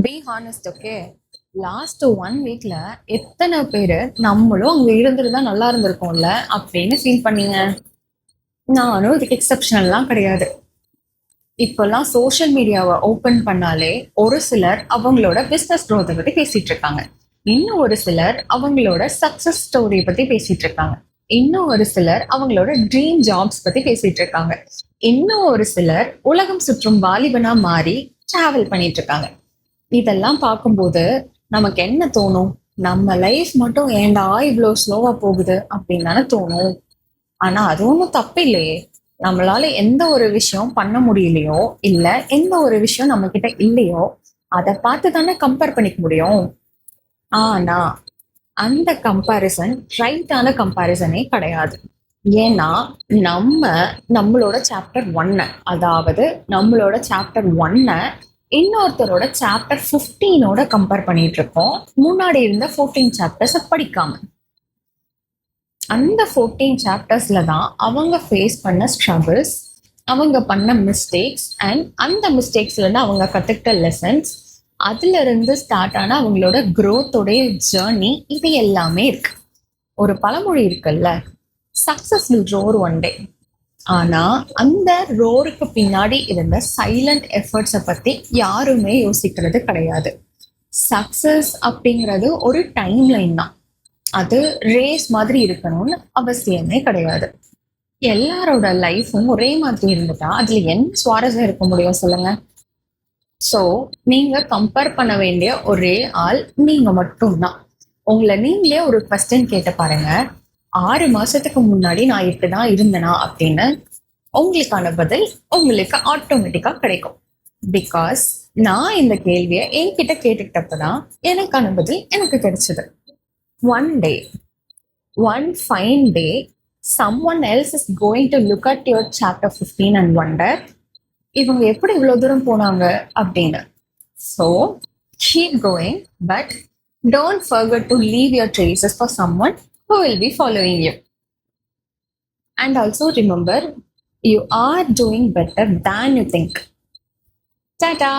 Be honest. Okay, last 1 வீக்ல எத்தனை பேரு நம்மளும் அங்க இருந்துட்டு தான் நல்லா இருந்திருக்கோம்ல அப்படின்னு ஃபீல் பண்ணீங்க? நானும் இதுக்கு எக்ஸப்ஷனல்லாம் கிடையாது. இப்பெல்லாம் சோஷியல் மீடியாவை ஓபன் பண்ணாலே ஒரு சிலர் அவங்களோட பிசினஸ் growth பத்தி பேசிட்டு இருக்காங்க. இன்னும் ஒரு சிலர் அவங்களோட சக்சஸ் ஸ்டோரி பத்தி பேசிட்டு இருக்காங்க. இன்னும் ஒரு சிலர் அவங்களோட ட்ரீம் ஜாப்ஸ் பத்தி பேசிட்டு இருக்காங்க. இன்னும் ஒரு சிலர் உலகம் சுற்றும் வாலிபனா மாறி டிராவல் பண்ணிட்டு இருக்காங்க. இதெல்லாம் பார்க்கும்போது நமக்கு என்ன தோணும்? நம்ம லைஃப் மட்டும் ஏன்டா இவ்வளோ ஸ்லோவா போகுது அப்படின்னு தானே தோணும். ஆனா அது ஒன்றும் தப்பு இல்லையே. நம்மளால எந்த ஒரு விஷயம் பண்ண முடியலையோ இல்ல எந்த ஒரு விஷயம் நம்ம கிட்ட இல்லையோ அதை பார்த்து தானே கம்பேர் பண்ணிக்க முடியும். ஆனா அந்த கம்பாரிசன் ரைட்டான கம்பாரிசனே கிடையாது. ஏன்னா நம்ம நம்மளோட சாப்டர் 1, அதாவது நம்மளோட சாப்டர் 1 இன்னொருத்தரோட சாப்டர் 15 கம்பேர் பண்ணிட்டு இருக்கோம், முன்னாடி இருந்த 14 சாப்டர்ஸை படிக்காம. அந்த 14 சாப்டர்ஸ்ல தான் அவங்க ஃபேஸ் பண்ண ஸ்ட்ரகிள்ஸ், அவங்க பண்ண மிஸ்டேக்ஸ் அண்ட் அந்த மிஸ்டேக்ஸ்ல இருந்து அவங்க கத்துக்கிட்ட லெசன்ஸ், அதுல இருந்து ஸ்டார்ட் ஆன அவங்களோட growth-ஓடைய ஜேர்னி, இது எல்லாமே இருக்கு. ஒரு பழமொழி இருக்குல்ல, success will roar one day. ஆனா அந்த ரோருக்கு பின்னாடி இருந்த சைலண்ட் எஃபர்ட்ஸை பத்தி யாருமே யோசிக்கிறது கிடையாது. சக்சஸ் அப்படிங்கிறது ஒரு டைம் லைன் தான். அது ரேஸ் மாதிரி இருக்கணும்னு அவசியமே கிடையாது. எல்லாரோட லைஃப்பும் ஒரே மாதிரி இருந்துட்டா அதுல என்ன சுவாரஸ்யம் இருக்க முடியும் சொல்லுங்க? ஸோ நீங்க கம்பேர் பண்ண வேண்டிய ஒரே ஆள் நீங்க மட்டும்தான். உங்களை நீங்களே ஒரு கொஸ்டின் கேட்டு பாருங்க, 6 மாசத்துக்கு முன்னாடி நான் இப்படிதான் இருந்தேனா அப்படின்னு. உங்களுக்கான பதில் உங்களுக்கு ஆட்டோமேட்டிக்கா கிடைக்கும். பிகாஸ் நான் இந்த கேள்வியை என்கிட்ட கேட்டுக்கிட்டப்பதான் எனக்கான பதில் எனக்கு கிடைச்சது. One day, one fine day, someone else is going to look at your chapter 15 and wonder, இவங்க எப்படி இவ்வளவு தூரம் போனாங்க அப்படின்னு. So, keep going, but don't forget to leave your traces for someone who will be following you. And also remember, you are doing better than you think. Ta-ta!